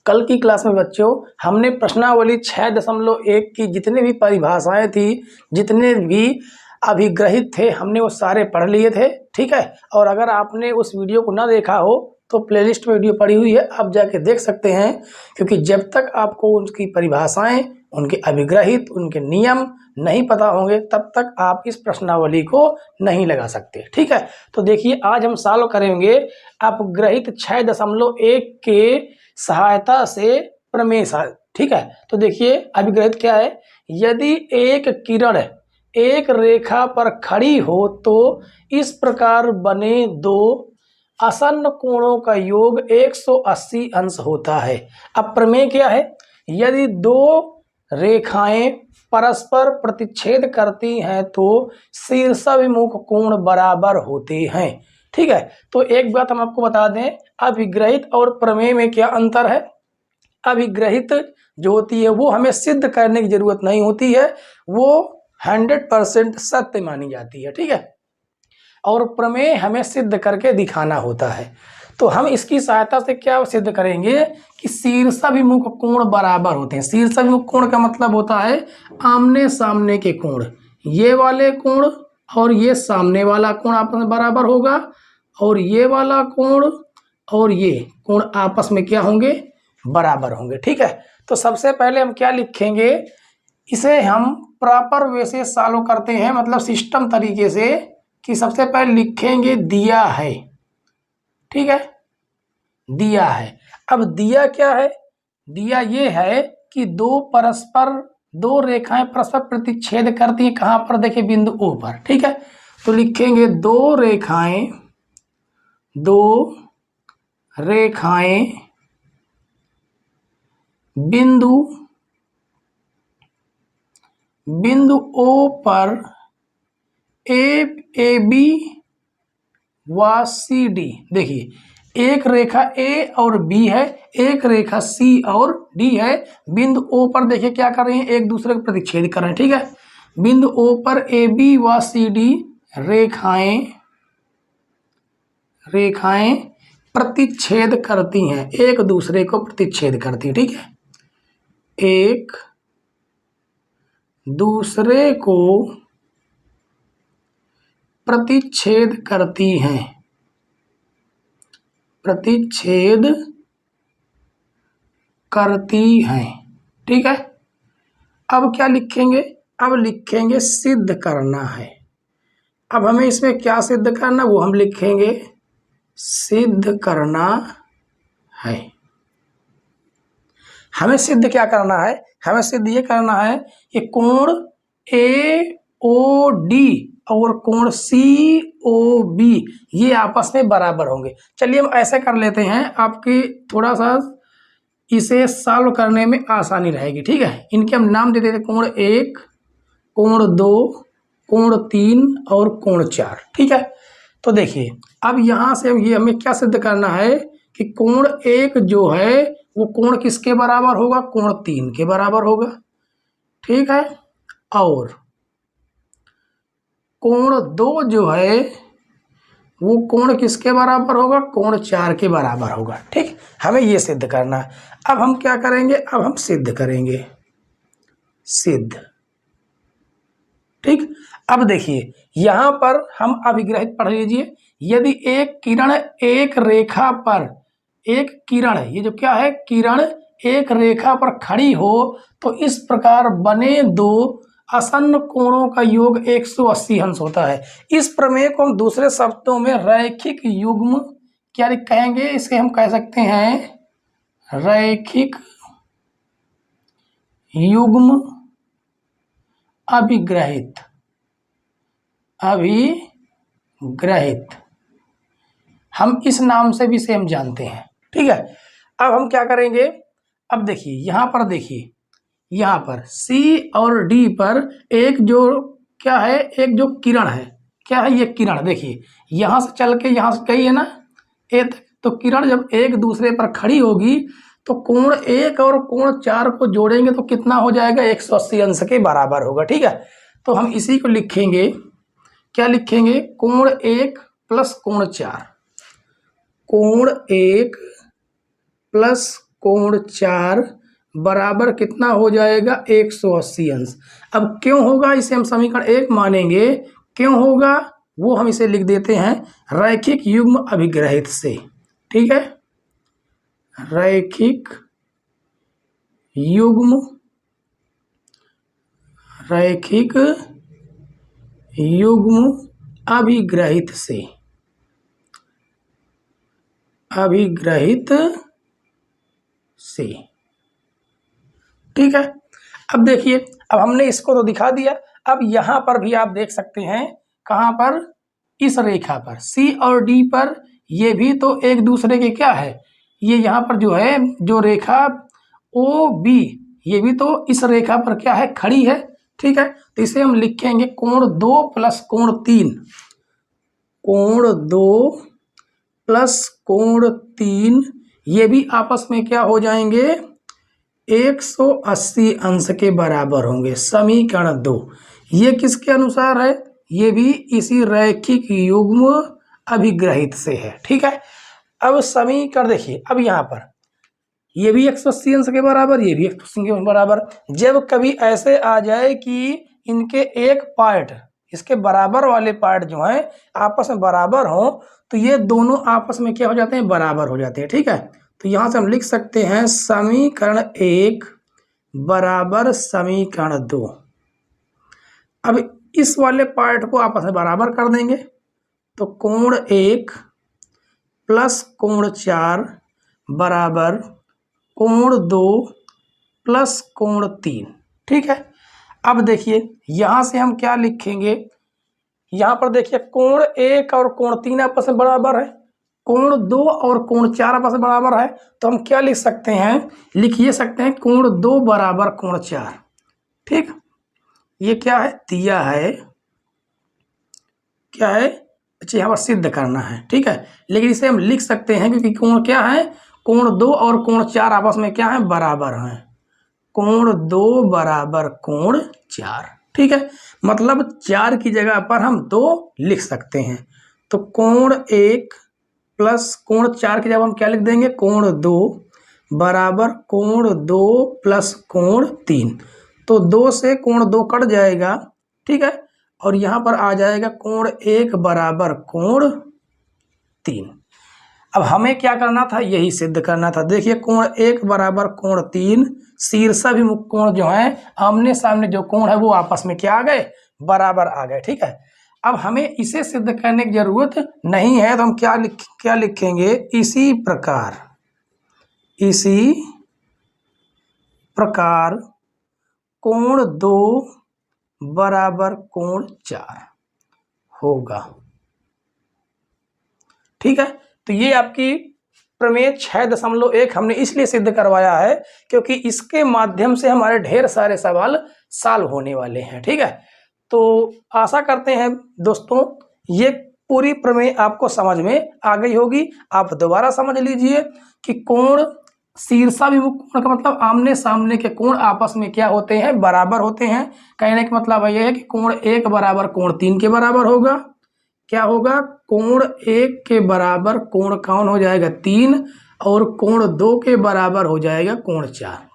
कल की क्लास में बच्चों हमने प्रश्नावली 6.1 की जितने भी परिभाषाएं थी, जितने भी अभिग्रहित थे, हमने वो सारे पढ़ लिए थे। ठीक है, और अगर आपने उस वीडियो को ना देखा हो तो प्लेलिस्ट में वीडियो पड़ी हुई है, आप जाके देख सकते हैं। क्योंकि जब तक आपको उनकी परिभाषाएं, उनके अभिग्रहित, उनके नियम नहीं पता होंगे तब तक आप इस प्रश्नावली को नहीं लगा सकते। ठीक है, तो देखिए आज हम सॉल्व करेंगे अपग्रहित 6.1 के सहायता से प्रमेय। ठीक है, तो देखिए अभिग्रहित क्या है। यदि एक किरण एक रेखा पर खड़ी हो तो इस प्रकार बने दो आसन्न कोणों का योग 180 अंश होता है। अब प्रमेय क्या है, यदि दो रेखाएं परस्पर प्रतिच्छेद करती हैं तो शीर्षाभिमुख कोण बराबर होते हैं। ठीक है, तो एक बात हम आपको बता दें, अभिग्रहित और प्रमेय में क्या अंतर है। अभिग्रहित जो होती है वो हमें सिद्ध करने की जरूरत नहीं होती है, वो 100% सत्य मानी जाती है। ठीक है, और प्रमेय हमें सिद्ध करके दिखाना होता है। तो हम इसकी सहायता से क्या सिद्ध करेंगे कि शीर्षाभिमुख कोण बराबर होते हैं। शीर्षाभिमुख कोण का मतलब होता है आमने सामने के कोण। ये वाले कोण और ये सामने वाला कोण आपस में बराबर होगा, और ये वाला कोण और ये कोण आपस में क्या होंगे, बराबर होंगे। ठीक है, तो सबसे पहले हम क्या लिखेंगे, इसे हम प्रॉपर वे से सॉल्व करते हैं, मतलब सिस्टम तरीके से, कि सबसे पहले लिखेंगे दिया है। ठीक है, दिया है। अब दिया क्या है, दिया ये है कि दो रेखाएं परस्पर प्रतिच्छेद करती हैं। कहां पर, देखिए बिंदु ओ पर। ठीक है, तो लिखेंगे दो रेखाएं बिंदु ओ पर ए बी व सी डी। देखिए एक रेखा ए और बी है, एक रेखा सी और डी है। बिंदु ओ पर देखिए क्या कर रहे हैं, एक दूसरे को प्रतिच्छेद कर रहे हैं। ठीक है, बिंदु ओ पर ए बी व सी डी रेखाएं प्रतिच्छेद करती हैं, एक दूसरे को प्रतिच्छेद करती है। ठीक है, एक दूसरे को प्रतिच्छेद करती हैं, ठीक है, अब क्या लिखेंगे, अब लिखेंगे सिद्ध करना है। अब हमें इसमें क्या सिद्ध करना, वो हम लिखेंगे सिद्ध करना है। हमें सिद्ध क्या करना है, हमें सिद्ध ये करना है कि कोण ए ओ डी और कोण सी ओ बी ये आपस में बराबर होंगे। चलिए हम ऐसे कर लेते हैं, आपकी थोड़ा सा इसे सॉल्व करने में आसानी रहेगी। ठीक है, इनके हम नाम दे देते, कोण 1, कोण 2, कोण 3 और कोण 4। ठीक है, तो देखिए अब यहाँ से ये हमें क्या सिद्ध करना है कि कोण 1 जो है वो कोण किसके बराबर होगा, कोण 3 के बराबर होगा। ठीक है, और कोण 2 जो है वो कोण किसके बराबर होगा, कोण 4 के बराबर होगा। ठीक, हमें ये सिद्ध करना है। अब हम क्या करेंगे, अब हम सिद्ध करेंगे, सिद्ध। ठीक, अब देखिए यहां पर हम अभिग्रहित पढ़ लीजिए। यदि एक किरण एक रेखा पर, एक किरण, ये जो क्या है, किरण एक रेखा पर खड़ी हो तो इस प्रकार बने दो आसन्न कोणों का योग 180 अंश होता है। इस प्रमेय को हम दूसरे शब्दों में रैखिक युग्म क्या कहेंगे, इसे हम कह सकते हैं रैखिक युग्म अभिग्रहित। हम इस नाम से भी सेम जानते हैं। ठीक है, अब हम क्या करेंगे, अब देखिए यहां पर, देखिए यहां पर सी और डी पर एक जो क्या है, एक जो किरण है, क्या है ये किरण, देखिए यहां से चल के यहां से गई है ना एक, तो किरण जब एक दूसरे पर खड़ी होगी तो कोण 1 और कोण 4 को जोड़ेंगे तो कितना हो जाएगा, 180 अंश के बराबर होगा। ठीक है, तो हम इसी को लिखेंगे, क्या लिखेंगे, कोण 1 प्लस कोण 4, कोण 1 प्लस कोण 4 बराबर कितना हो जाएगा 180 अंश। अब क्यों होगा इसे हम समीकरण 1 मानेंगे, क्यों होगा वो हम इसे लिख देते हैं रैखिक युग्म अभिग्रहित से। ठीक है, रैखिक युग्म अभिग्रहित से, ठीक है। अब देखिए, अब हमने इसको तो दिखा दिया, अब यहां पर भी आप देख सकते हैं, कहां पर, इस रेखा पर C और D पर, ये भी तो एक दूसरे के क्या है, ये यहाँ पर जो है जो रेखा OB, ये भी तो इस रेखा पर क्या है, खड़ी है। ठीक है, तो इसे हम लिखेंगे कोण 2 प्लस कोण 3, कोण 2 प्लस कोण 3, ये भी आपस में क्या हो जाएंगे 180 अंश के बराबर होंगे। समीकरण 2 ये किसके अनुसार है, ये भी इसी रैखिक युग्म अभिग्रहित से है। ठीक है, अब समीकरण देखिए, अब यहाँ पर ये भी 180 अंश के बराबर, ये भी 180 के बराबर। जब कभी ऐसे आ जाए कि इनके एक पार्ट, इसके बराबर वाले पार्ट जो हैं आपस में बराबर हों, तो ये दोनों आपस में क्या हो जाते हैं, बराबर हो जाते हैं। ठीक है, तो यहाँ से हम लिख सकते हैं समीकरण 1 बराबर समीकरण 2। अब इस वाले पार्ट को आपस में बराबर कर देंगे, तो कोण 1 प्लस कोण 4 बराबर कोण 2 प्लस कोण 3। ठीक है, अब देखिए यहां से हम क्या लिखेंगे, यहां पर देखिए कोण 1 और कोण 3 आपस में बराबर है, कोण 2 और कोण 4 आपस में बराबर है, तो हम क्या लिख सकते हैं, लिख ये सकते हैं कोण 2 बराबर कोण 4। ठीक, ये क्या है, दिया है, क्या है, अच्छा यहाँ पर सिद्ध करना है। ठीक है, लेकिन इसे हम लिख सकते हैं क्योंकि कोण क्या है, कोण 2 और कोण 4 आपस में क्या है, बराबर हैं, कोण 2 बराबर कोण 4। ठीक है, मतलब 4 की जगह पर हम 2 लिख सकते हैं, तो कोण 1 प्लस कोण 4 की जगह हम क्या लिख देंगे, कोण 2 बराबर कोण 2 प्लस कोण 3, तो 2 से कोण 2 कट जाएगा। ठीक है, और यहाँ पर आ जाएगा कोण 1 बराबर कोण 3। अब हमें क्या करना था, यही सिद्ध करना था। देखिए कोण 1 बराबर कोण 3, शीर्षाभिमुख कोण जो है, आमने सामने जो कोण है वो आपस में क्या आ गए, बराबर आ गए। ठीक है, अब हमें इसे सिद्ध करने की जरूरत नहीं है, तो हम क्या लिखेंगे, इसी प्रकार कोण 2 बराबर कोण 4 होगा। ठीक है, तो ये आपकी प्रमेय 6.1 हमने इसलिए सिद्ध करवाया है क्योंकि इसके माध्यम से हमारे ढेर सारे सवाल सॉल्व होने वाले हैं। ठीक है, तो आशा करते हैं दोस्तों ये पूरी प्रमेय आपको समझ में आ गई होगी। आप दोबारा समझ लीजिए कि कोण शीर्षाभिमुख कोण का मतलब आमने सामने के कोण आपस में क्या होते हैं, बराबर होते हैं। कहने का मतलब यह है कि कोण 1 बराबर कोण 3 के बराबर होगा। क्या होगा, कोण 1 के बराबर कोण कौन हो जाएगा 3, और कोण 2 के बराबर हो जाएगा कोण 4।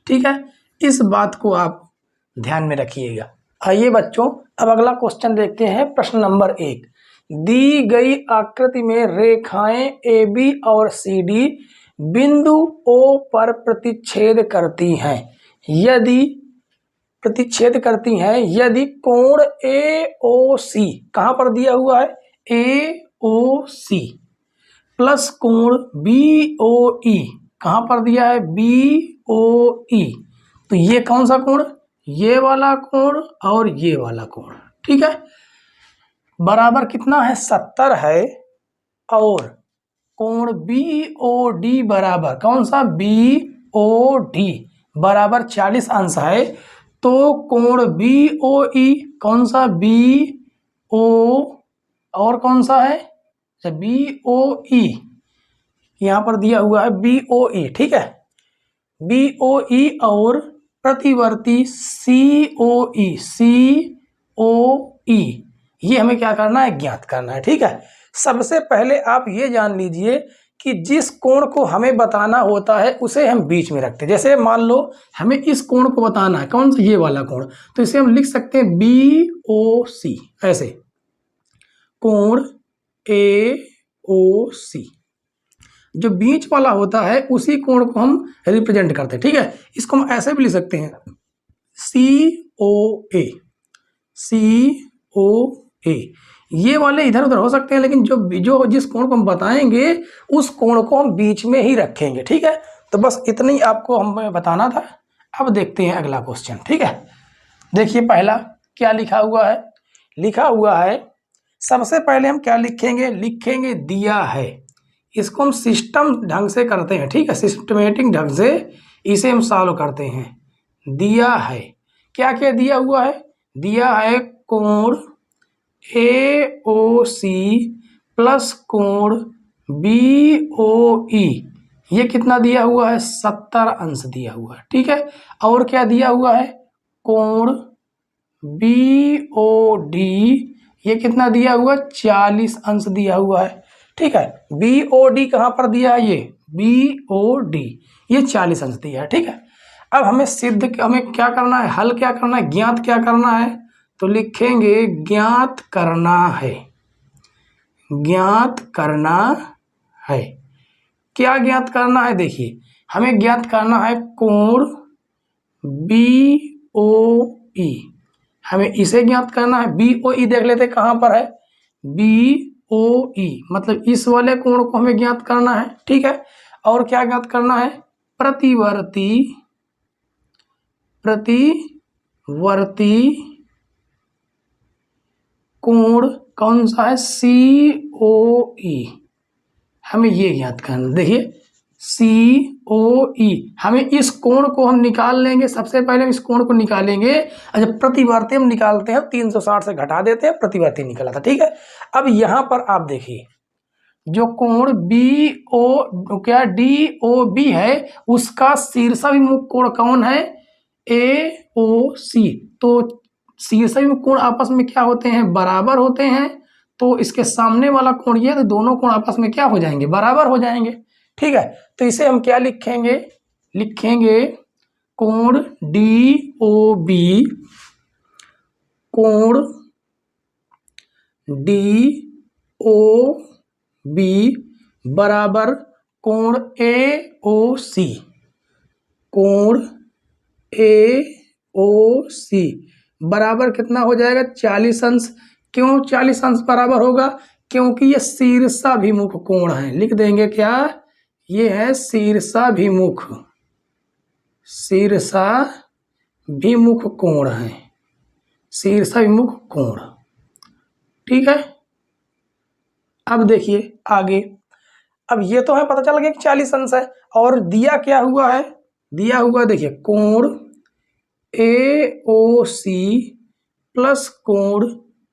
ठीक है, इस बात को आप ध्यान में रखिएगा। आइए बच्चों, अब अगला क्वेश्चन देखते हैं। प्रश्न नंबर 1, दी गई आकृति में रेखाएं AB और CD बिंदु O पर प्रतिच्छेद करती हैं। यदि कोण AOC कहां पर दिया हुआ है, AOC प्लस कोण BOE कहां पर दिया है, BOE, तो ये कौन सा कोण, ये वाला कोण और ये वाला कोण। ठीक है, बराबर कितना है, 70 है, और कोण BOD बराबर कौन सा, BOD बराबर 40 अंश है, तो कोण BOE कौन सा, BO और कौन सा है, BOE, यहाँ पर दिया हुआ है BOE। ठीक है, BOE और प्रतिवर्ती COE ये हमें क्या करना है, ज्ञात करना है। ठीक है, सबसे पहले आप ये जान लीजिए कि जिस कोण को हमें बताना होता है उसे हम बीच में रखते हैं। जैसे मान लो हमें इस कोण को बताना है, कौन सा, ये वाला कोण, तो इसे हम लिख सकते हैं BOC, ऐसे कोण AOC। जो बीच वाला होता है उसी कोण को हम रिप्रेजेंट करते हैं, ठीक है। इसको हम ऐसे भी लिख सकते हैं COA, COA। ये वाले इधर उधर हो सकते हैं, लेकिन जो जिस कोण को हम बताएंगे उस कोण को हम बीच में ही रखेंगे, ठीक है। तो बस इतना ही आपको हमें बताना था। अब देखते हैं अगला क्वेश्चन, ठीक है। देखिए पहला क्या लिखा हुआ है, लिखा हुआ है सबसे पहले हम क्या लिखेंगे, लिखेंगे दिया है। इसको हम सिस्टम ढंग से करते हैं, ठीक है, सिस्टमेटिक ढंग से इसे हम सॉल्व करते हैं। दिया है, क्या क्या दिया हुआ है, दिया है कोण AOC प्लस कोण BOE, ये कितना दिया हुआ है, 70 अंश दिया हुआ है, ठीक है। और क्या दिया हुआ है, कोण BOD, ये कितना दिया हुआ, 40 अंश दिया हुआ है, ठीक है। BOD कहाँ पर दिया है, ये BOD, ये 40 अंश दिया है, ठीक है। अब हमें क्या करना है, हल क्या करना है, ज्ञात क्या करना है, तो लिखेंगे ज्ञात करना है, ज्ञात करना है। क्या ज्ञात करना है, देखिए हमें ज्ञात करना है कोण BOE, हमें इसे ज्ञात करना है। BOE देख लेते कहाँ पर है, BOE मतलब इस वाले कोण को हमें ज्ञात करना है, ठीक है। और क्या ज्ञात करना है, प्रतिवर्ती कोण कौन सा है, COE, हमें ये ज्ञात करना। देखिए COE, हमें इस कोण को हम निकाल लेंगे, सबसे पहले हम इस कोण को निकालेंगे। अच्छा, प्रतिवर्ती हम निकालते हैं, 360 से घटा देते हैं, प्रतिवर्ती निकला था, ठीक है। अब यहाँ पर आप देखिए जो कोण DOB है उसका शीर्षाभिमुख कोण कौन है, AOC। तो शीर्षाभिमुख कोण आपस में क्या होते हैं, बराबर होते हैं। तो इसके सामने वाला कोण ये, तो दोनों कोण आपस में क्या हो जाएंगे, बराबर हो जाएंगे, ठीक है। तो इसे हम क्या लिखेंगे, लिखेंगे कोण DOB, कोण DOB बराबर कोण AOC, कोण AOC बराबर कितना हो जाएगा, 40 अंश। क्यों 40 अंश बराबर होगा, क्योंकि ये शीर्षाभिमुख कोण है। लिख देंगे क्या, ये है शीर्षाभिमुख कोण है, शीर्षाभिमुख कोण, ठीक है। अब देखिए आगे, अब ये तो है पता चल गया कि 40 अंश है, और दिया क्या हुआ है, दिया हुआ देखिए कोण AOC प्लस कोण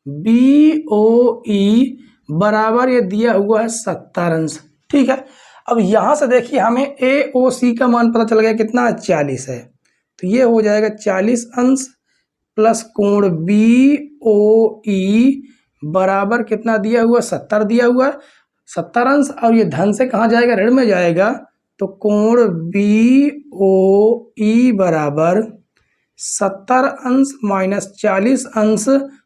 BOE बराबर ये दिया हुआ है 70 अंश, ठीक है। अब यहां से देखिए हमें AOC का मान पता चल गया कितना, 40 है। तो ये हो जाएगा 40 अंश प्लस कोण BOE बराबर कितना दिया हुआ, 70 दिया हुआ, 70 अंश। और ये धन से कहाँ जाएगा, ऋण में जाएगा। तो कोण BOE बराबर 70 अंश माइनस 40 अंश,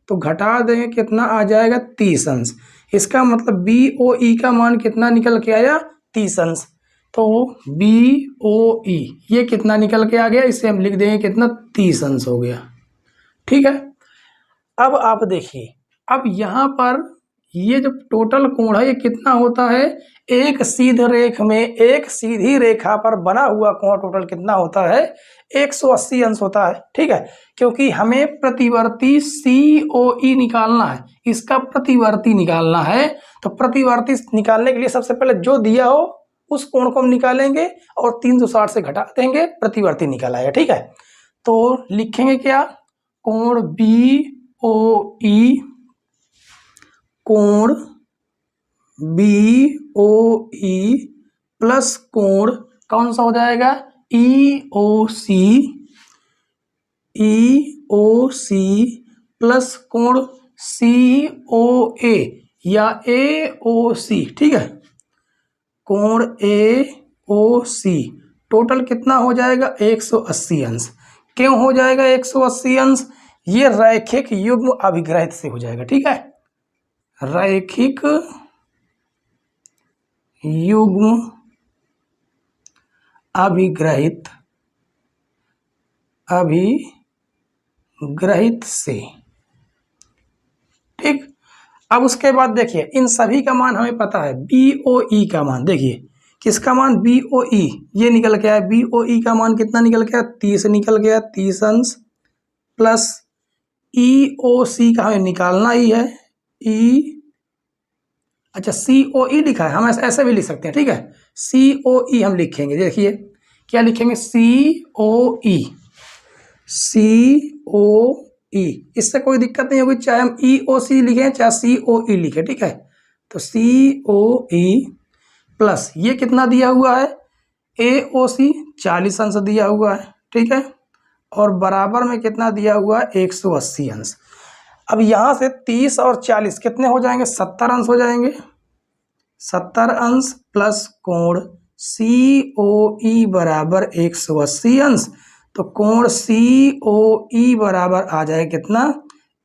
तो घटा देंगे कितना आ जाएगा, 30 अंश। इसका मतलब BOE का मान कितना निकल के आया, 30 अंश। तो BOE ये कितना निकल के आ गया, इसे हम लिख देंगे कितना, 30 अंश हो गया, ठीक है। अब आप देखिए, अब यहाँ पर ये जो टोटल कोण है ये कितना होता है, एक सीधी रेखा पर बना हुआ कोण टोटल कितना होता है, 180 अंश होता है, ठीक है। क्योंकि हमें प्रतिवर्ती COE निकालना है, इसका प्रतिवर्ती निकालना है। तो प्रतिवर्ती निकालने के लिए सबसे पहले जो दिया हो उस कोण को हम निकालेंगे और 360 से घटा देंगे, प्रतिवर्ती निकल आएगा, ठीक है। तो लिखेंगे क्या, कोण BOE, कोण BOE प्लस कोण कौन सा हो जाएगा, EOC प्लस कोण COA या AOC, ठीक है। कोण AOC टोटल कितना हो जाएगा 180 अंश। क्यों हो जाएगा 180 अंश? ये रैखिक युग्म अभिग्रहित से हो जाएगा। ठीक है, रैखिक युग्म अभिग्रहित से। ठीक, अब उसके बाद देखिए इन सभी का मान हमें पता है। BOE का मान देखिए, किसका मान BOE, ये निकल के आया। BOE का मान कितना निकल के आया 30 निकल गया, 30 अंश प्लस EOC का हमें निकालना ही है। अच्छा COE लिखा है, हम ऐसे भी लिख सकते हैं। ठीक है, COE हम लिखेंगे, देखिए क्या लिखेंगे COE। इससे कोई दिक्कत नहीं होगी, चाहे हम EOC लिखें चाहे COE लिखें। ठीक है, तो COE प्लस ये कितना दिया हुआ है AOC 40 अंश दिया हुआ है। ठीक है, और बराबर में कितना दिया हुआ है 180 अंश। अब यहाँ से 30 और 40 कितने हो जाएंगे 70 अंश हो जाएंगे। 70 अंश प्लस कोण COE बराबर 180 अंश, तो कोण COE बराबर आ जाए कितना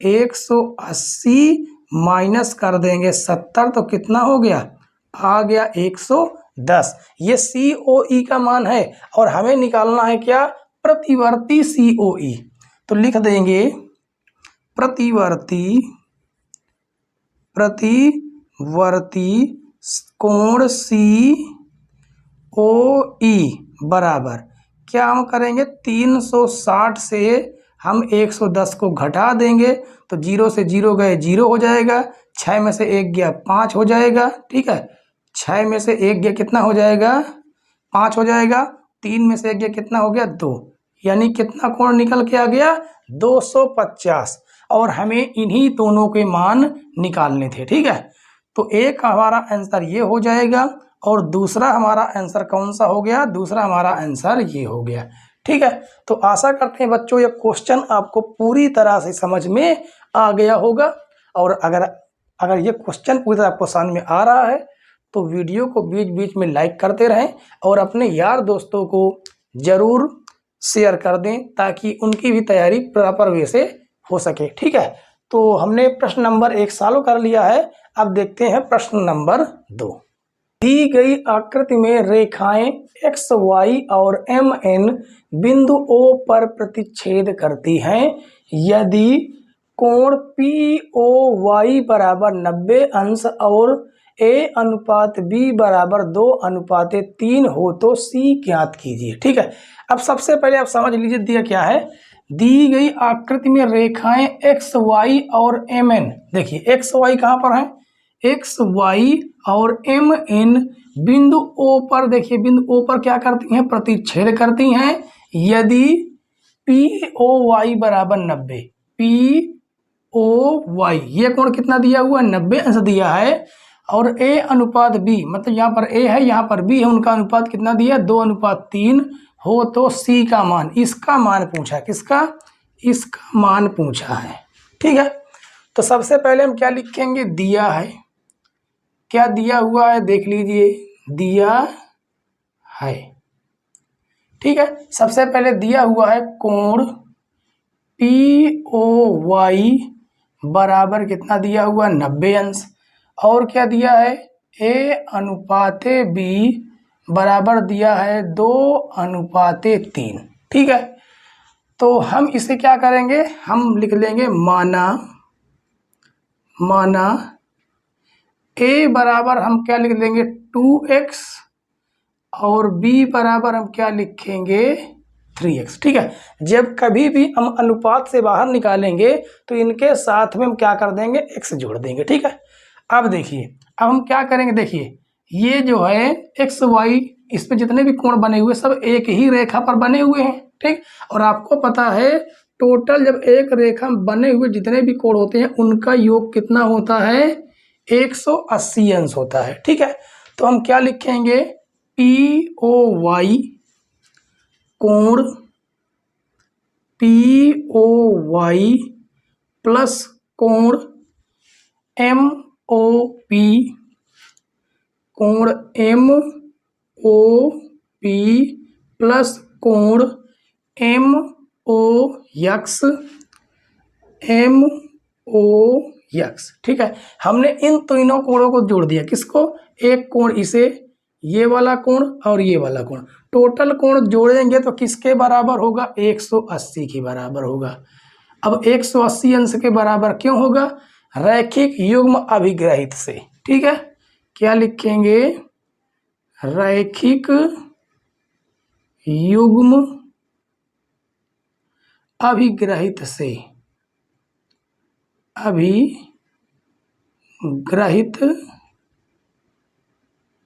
180 माइनस कर देंगे 70, तो कितना हो गया आ गया 110। ये COE का मान है और हमें निकालना है क्या प्रतिवर्ती COE। तो लिख देंगे प्रतिवर्ती कोण COE बराबर क्या हम करेंगे 360 से हम 110 को घटा देंगे, तो 0 से 0 गए 0 हो जाएगा, 6 में से 1 गया 5 हो जाएगा। ठीक है, 6 में से 1 गया कितना हो जाएगा 5 हो जाएगा, 3 में से 1 गया कितना हो गया 2, यानी कितना कोण निकल के आ गया 250। और हमें इन्हीं दोनों के मान निकालने थे। ठीक है, तो एक हमारा आंसर ये हो जाएगा और दूसरा हमारा आंसर कौन सा हो गया, दूसरा हमारा आंसर ये हो गया। ठीक है, तो आशा करते हैं बच्चों ये क्वेश्चन आपको पूरी तरह से समझ में आ गया होगा। और अगर ये क्वेश्चन पूरी तरह आपको समझ में आ रहा है तो वीडियो को बीच बीच में लाइक करते रहें और अपने यार दोस्तों को ज़रूर शेयर कर दें ताकि उनकी भी तैयारी प्रॉपर वे से हो सके। ठीक है, तो हमने प्रश्न नंबर 1 सॉल्व कर लिया है। अब देखते हैं प्रश्न नंबर 2। दी गई आकृति में रेखाएं XY और MN बिंदु O पर प्रतिच्छेद करती हैं। यदि कोण POY बराबर 90 अंश और A/B बराबर 2/3 हो तो C ज्ञात कीजिए। ठीक है, अब सबसे पहले आप समझ लीजिए दिया क्या है। दी गई आकृति में रेखाएं XY और MN, देखिए XY कहाँ पर है, XY और MN बिंदु O पर, देखिए बिंदु O पर क्या करती हैं प्रतिच्छेद करती हैं। यदि POY बराबर 90, POY ये कोण कितना दिया हुआ है 90 अंश दिया है, और A/B मतलब यहाँ पर A है यहाँ पर B है, उनका अनुपात कितना दिया 2/3 हो तो C का मान, इसका मान पूछा, किसका, इसका मान पूछा है। ठीक है, तो सबसे पहले हम क्या लिखेंगे, दिया है, क्या दिया हुआ है देख लीजिए, दिया है। ठीक है, सबसे पहले दिया हुआ है कोण POY बराबर कितना दिया हुआ 90 अंश, और क्या दिया है A/B बराबर दिया है 2/3। ठीक है, तो हम इसे क्या करेंगे, हम लिख लेंगे माना A बराबर हम क्या लिख लेंगे 2x और B बराबर हम क्या लिखेंगे 3x। ठीक है, जब कभी भी हम अनुपात से बाहर निकालेंगे तो इनके साथ में हम क्या कर देंगे x जोड़ देंगे। ठीक है, अब देखिए अब हम क्या करेंगे, देखिए ये जो है XY इसमें जितने भी कोण बने हुए सब एक ही रेखा पर बने हुए हैं। ठीक, और आपको पता है टोटल जब एक रेखा में बने हुए जितने भी कोण होते हैं उनका योग कितना होता है 180 अंश होता है। ठीक है, तो हम क्या लिखेंगे POY कोण POY प्लस कोण MOP कोण एम ओ पी प्लस कोण M O X M O X. ठीक है, हमने इन तीनों कोणों को जोड़ दिया। किसको? एक कोण इसे, ये वाला कोण और ये वाला कोण, टोटल कोण जोड़ेंगे तो किसके बराबर होगा? 180 के बराबर होगा। अब 180 अंश के बराबर क्यों होगा? रैखिक युग्म अभिग्रहित से। ठीक है, क्या लिखेंगे? रैखिक युग्म अभिग्रहित से, अभिग्रहित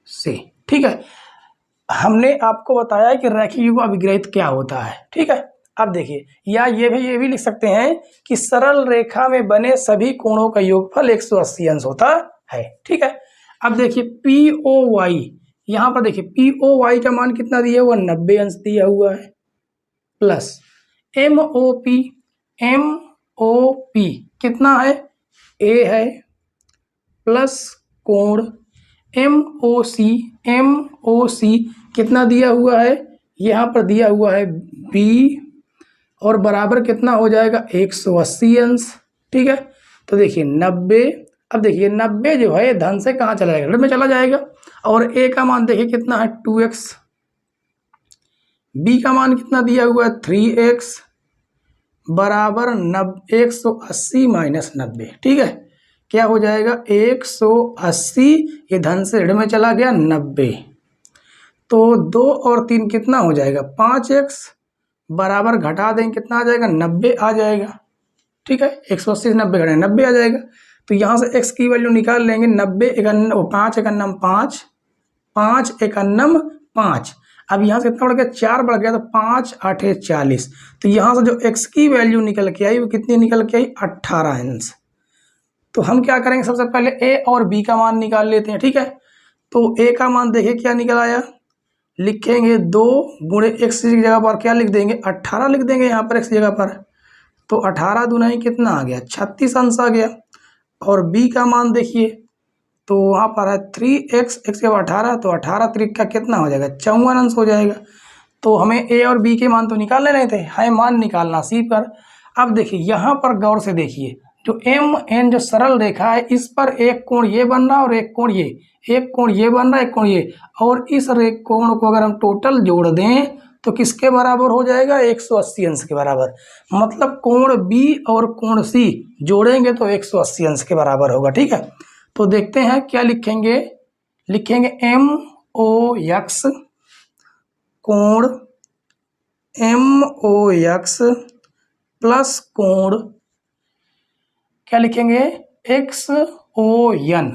से। ठीक है, हमने आपको बताया कि रैखिक युग्म अभिग्रहित क्या होता है। ठीक है, अब देखिए, या ये भी लिख सकते हैं कि सरल रेखा में बने सभी कोणों का योगफल 180 अंश होता है। ठीक है, अब देखिए पी ओ वाई, यहां पर देखिए पी ओ वाई का मान कितना दिया हुआ? 90 अंश दिया हुआ है, प्लस एम ओ पी कितना है? ए है, प्लस कोण एम ओ सी कितना दिया हुआ है? यहाँ पर दिया हुआ है बी, और बराबर कितना हो जाएगा? 180 अंश। ठीक है, तो देखिए 90, अब देखिए 90 जो है धन से कहाँ चला जाएगा? ऋण में चला जाएगा। और ए का मान देखिए कितना है? 2x, बी का मान कितना दिया हुआ है? 3x, बराबर 180 माइनस 90। ठीक है, क्या हो जाएगा? 180, ये धन से ऋण में चला गया 90, तो 2 और 3 कितना हो जाएगा? 5x, बराबर घटा देंगे कितना आ जाएगा? 90 आ जाएगा। ठीक है, 180 से 90 घटाएं 90 आ जाएगा। तो यहाँ से x की वैल्यू निकाल लेंगे। 90 5 एकन्नम 5, 5 एकन्नम 5। अब यहाँ से कितना बढ़ गया? 4 बढ़ गया, तो 5 8 40। तो यहाँ से जो x की वैल्यू निकल के आई वो कितनी निकल के आई? 18 अंश। तो हम क्या करेंगे? सबसे पहले a और b का मान निकाल लेते हैं। ठीक है, तो a का मान देखिए क्या निकल आया, लिखेंगे 2 गुणे x की जगह पर क्या लिख देंगे? 18 लिख देंगे यहाँ पर x की जगह पर। तो 18 दूनी कितना आ गया? 36 अंश आ गया। और b का मान देखिए, तो वहाँ पर है 3x, x के 18, तो 18 त्रिक का कितना हो जाएगा? 54 अंश हो जाएगा। तो हमें a और b के मान तो निकालने नहीं थे, हमें मान निकालना सी पर। अब देखिए यहाँ पर गौर से देखिए, जो एम एन जो सरल रेखा है, इस पर एक कोण ये बन रहा है और एक कोण ये, एक कोण ये बन रहा है, एक कोण ये, और इस कोण को अगर हम टोटल जोड़ दें तो किसके बराबर हो जाएगा? 180 अंश के बराबर। मतलब कोण बी और कोण सी जोड़ेंगे तो 180 अंश के बराबर होगा। ठीक है, तो देखते हैं क्या लिखेंगे। लिखेंगे एम ओ यक्स कोण एम ओ यक्स प्लस कोण क्या लिखेंगे? X O N.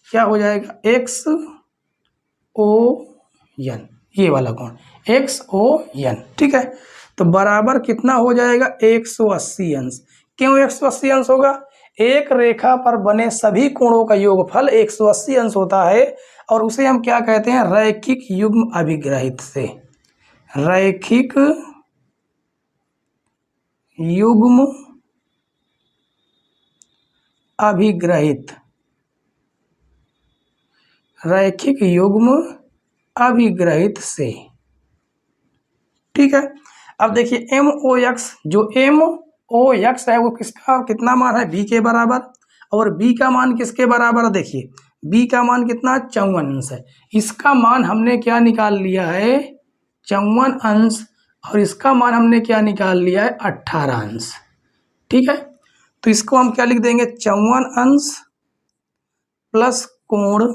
क्या हो जाएगा? एक्स ओ एन, ये वाला कोण एक्स ओ एन। ठीक है, तो बराबर कितना हो जाएगा? 180 अंश। क्यों 180 अंश होगा? एक रेखा पर बने सभी कोणों का योगफल 180 अंश होता है, और उसे हम क्या कहते हैं? रैखिक युग्म अभिग्रहित से। रैखिक युग्म अभिग्रहित, रैखिक युग्म अभिग्रहित से। ठीक है, अब देखिए एम ओ एक्स, जो एम ओ एक्स है वो किसका कितना मान है? बी के बराबर। और बी का मान किसके बराबर है? देखिए बी का मान कितना? 54 अंश है। इसका मान हमने क्या निकाल लिया है? 54 अंश। और इसका मान हमने क्या निकाल लिया है? 18 अंश। ठीक है, तो इसको हम क्या लिख देंगे? 54 अंश प्लस कोण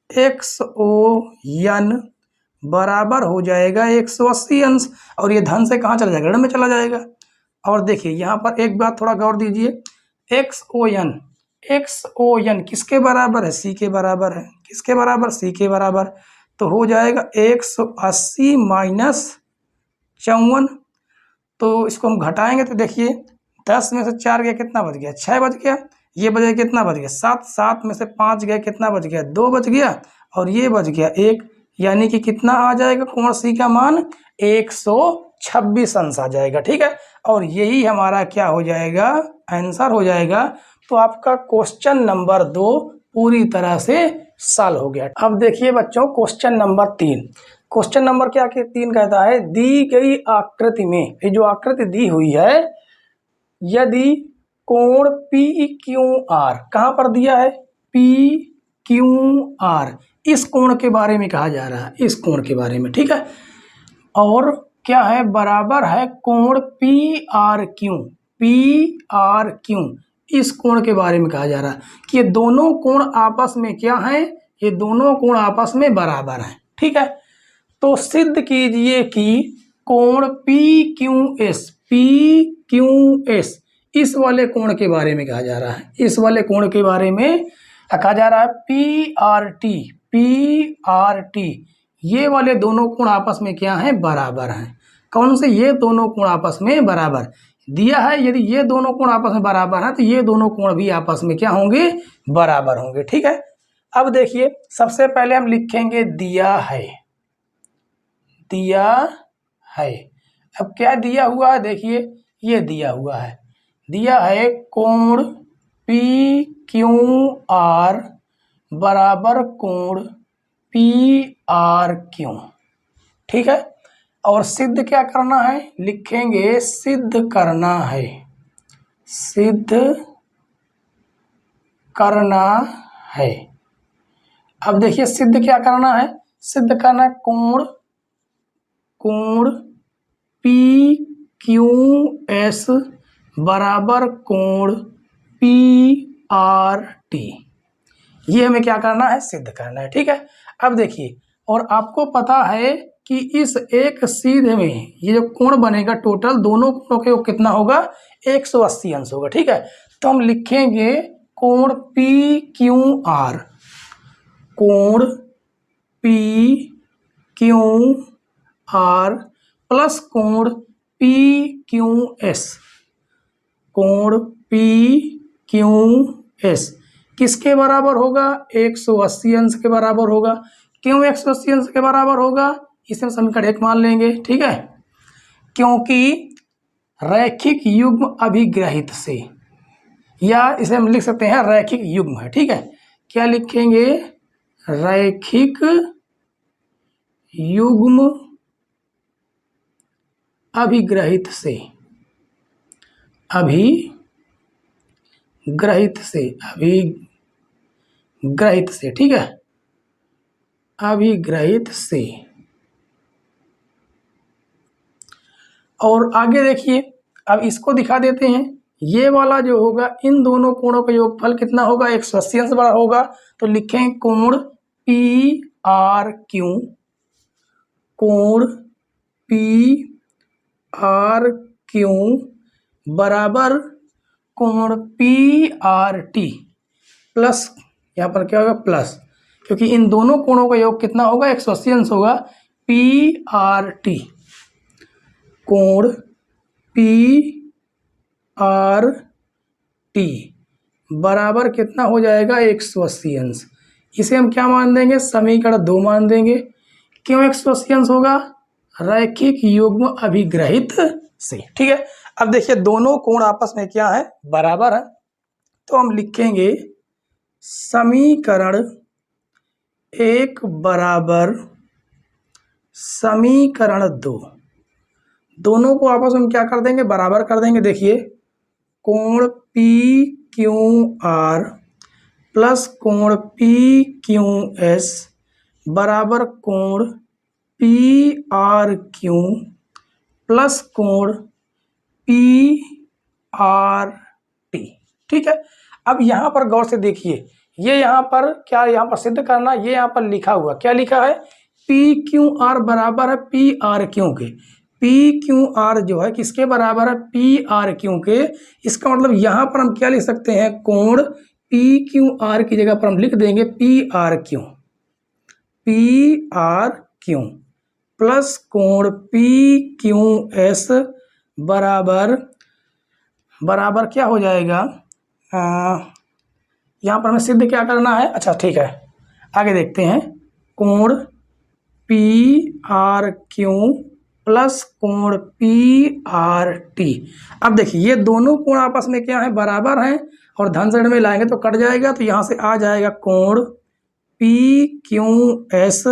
एक्स ओ एन बराबर हो जाएगा 180 अंश। और ये धन से कहाँ चला जाएगा? ऋण में चला जाएगा। और देखिए यहाँ पर एक बात थोड़ा गौर दीजिए, एक्स ओ एन किसके बराबर है? सी के बराबर है। किसके बराबर? सी के बराबर। तो हो जाएगा 180 माइनस 54। तो इसको हम घटाएंगे तो देखिए 10 में से 4 गया कितना बच गया? 6 बच गया। ये बच गया कितना बच गया? 7। 7 में से 5 गया कितना बच गया? 2 बच गया। और ये बच गया 1, यानी कि कितना आ जाएगा? कोण सी का मान 126 अंश आ जाएगा। ठीक है, और यही हमारा क्या हो जाएगा? आंसर हो जाएगा। तो आपका क्वेश्चन नंबर 2 पूरी तरह से साल हो गया। अब देखिए बच्चों क्वेश्चन नंबर 3। क्वेश्चन नंबर क्या 3 कहता है, दी गई आकृति में, ये जो आकृति दी हुई है, यदि कोण पी क्यू आर, कहाँ पर दिया है, पी क्यू आर, इस कोण के बारे में कहा जा रहा है, इस कोण के बारे में, ठीक है। और क्या है, बराबर है कोण पी आर क्यू, इस कोण के बारे में कहा जा रहा है कि ये दोनों कोण आपस में क्या हैं, ये दोनों कोण आपस में बराबर हैं, ठीक है। तो सिद्ध कीजिए कि कोण पी क्यू एस, इस वाले कोण के बारे में कहा जा रहा है, इस वाले कोण के बारे में कहा जा रहा है पी आर टी, ये वाले दोनों कोण आपस में क्या हैं, बराबर हैं। कौन से, ये दोनों कोण आपस में बराबर दिया है। यदि ये दोनों कोण आपस में बराबर हैं तो ये दोनों कोण भी आपस में क्या होंगे, बराबर होंगे, ठीक है। अब देखिए सबसे पहले हम लिखेंगे दिया है, अब क्या दिया हुआ है, देखिए ये दिया हुआ है, दिया है कोण पी क्यू आर बराबर कोण पी आर क्यू, ठीक है। और सिद्ध क्या करना है, लिखेंगे सिद्ध करना है, अब देखिए सिद्ध क्या करना है, सिद्ध करना है कोण पी क्यू एस बराबर कोण पी आर टी, ये हमें क्या करना है, सिद्ध करना है, ठीक है। अब देखिए, और आपको पता है कि इस एक सीधे में ये जो कोण बनेगा टोटल दोनों कोणों के योग कितना होगा, 180 अंश होगा, ठीक है। तो हम लिखेंगे कोण पी क्यू आर, कोण पी क्यू आर प्लस कोण पी क्यू एस, कोण पी क्यू एस किसके बराबर होगा, 180 अंश के बराबर होगा। क्यों 180 अंश के बराबर होगा, इसे हम समीकरण 1 मान लेंगे, ठीक है। क्योंकि रैखिक युग्म अभिग्रहित से, या इसे हम लिख सकते हैं रैखिक युग्म है, ठीक है। क्या लिखेंगे, रैखिक युग्म अभिग्रहित से, ठीक है, अभिग्रहित से। और आगे देखिए, अब इसको दिखा देते हैं, ये वाला जो होगा इन दोनों कोणों का योगफल कितना होगा, 180 अंश बड़ा होगा। तो लिखें कोण पी आर क्यू, कोण पी आर क्यू बराबर कोण पी आर टी प्लस, यहाँ पर क्या होगा प्लस, क्योंकि इन दोनों कोणों का योग कितना होगा, 180 अंश होगा, पी आर टी, कोण पी आर टी बराबर कितना हो जाएगा, 180 अंश। इसे हम क्या मान देंगे, समीकरण 2 मान देंगे। क्यों 180 अंश होगा, रैखिक युग्म अभिग्रहित से, ठीक है। अब देखिए दोनों कोण आपस में क्या है, बराबर है। तो हम लिखेंगे समीकरण 1 बराबर समीकरण 2, दोनों को आपस में क्या कर देंगे, बराबर कर देंगे। देखिए कोण पी क्यू आर प्लस कोण पी क्यू एस बराबर कोण पी आर क्यू प्लस कोण पी आर टी, ठीक है। अब यहाँ पर गौर से देखिए, ये यहाँ पर क्या, यहाँ पर सिद्ध करना, ये यहाँ पर लिखा हुआ क्या लिखा है, पी क्यू आर बराबर है पी आर क्यू के। पी क्यू आर जो है किसके बराबर है, पी आर क्यू के। इसका मतलब यहाँ पर हम क्या लिख सकते हैं, कोण पी क्यू आर की जगह पर हम लिख देंगे पी आर क्यू प्लस कोण पी क्यू एस बराबर क्या हो जाएगा, यहाँ पर हमें सिद्ध क्या करना है, अच्छा ठीक है आगे देखते हैं। कोण पी आर क्यू प्लस कोण पी आर टी। अब देखिए ये दोनों कोण आपस में क्या है, बराबर हैं, और धन से में लाएंगे तो कट जाएगा, तो यहाँ से आ जाएगा कोण PQS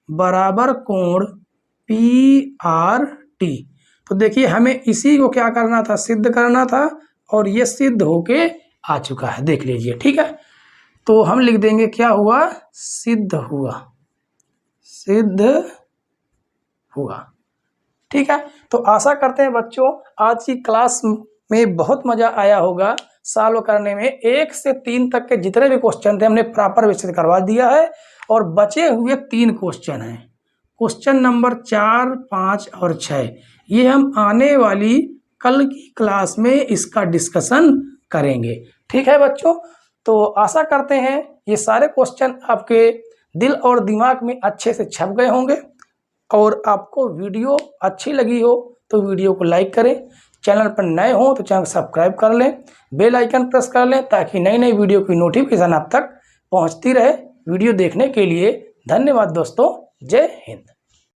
बराबर कोण PRT। तो देखिए हमें इसी को क्या करना था, सिद्ध करना था, और ये सिद्ध होके आ चुका है, देख लीजिए। ठीक है, तो हम लिख देंगे क्या हुआ, सिद्ध हुआ, सिद्ध हुआ। ठीक है, तो आशा करते हैं बच्चों आज की क्लास में बहुत मजा आया होगा सॉल्व करने में। 1 से 3 तक के जितने भी क्वेश्चन थे हमने प्रॉपर विस्तृत करवा दिया है, और बचे हुए 3 क्वेश्चन हैं, क्वेश्चन नंबर 4, 5 और 6, ये हम आने वाली कल की क्लास में इसका डिस्कशन करेंगे। ठीक है बच्चों, तो आशा करते हैं ये सारे क्वेश्चन आपके दिल और दिमाग में अच्छे से छप गए होंगे, और आपको वीडियो अच्छी लगी हो तो वीडियो को लाइक करें, चैनल पर नए हो तो चैनल को सब्सक्राइब कर लें, बेल आइकन प्रेस कर लें ताकि नई नई वीडियो की नोटिफिकेशन आप तक पहुंचती रहे। वीडियो देखने के लिए धन्यवाद दोस्तों, जय हिंद।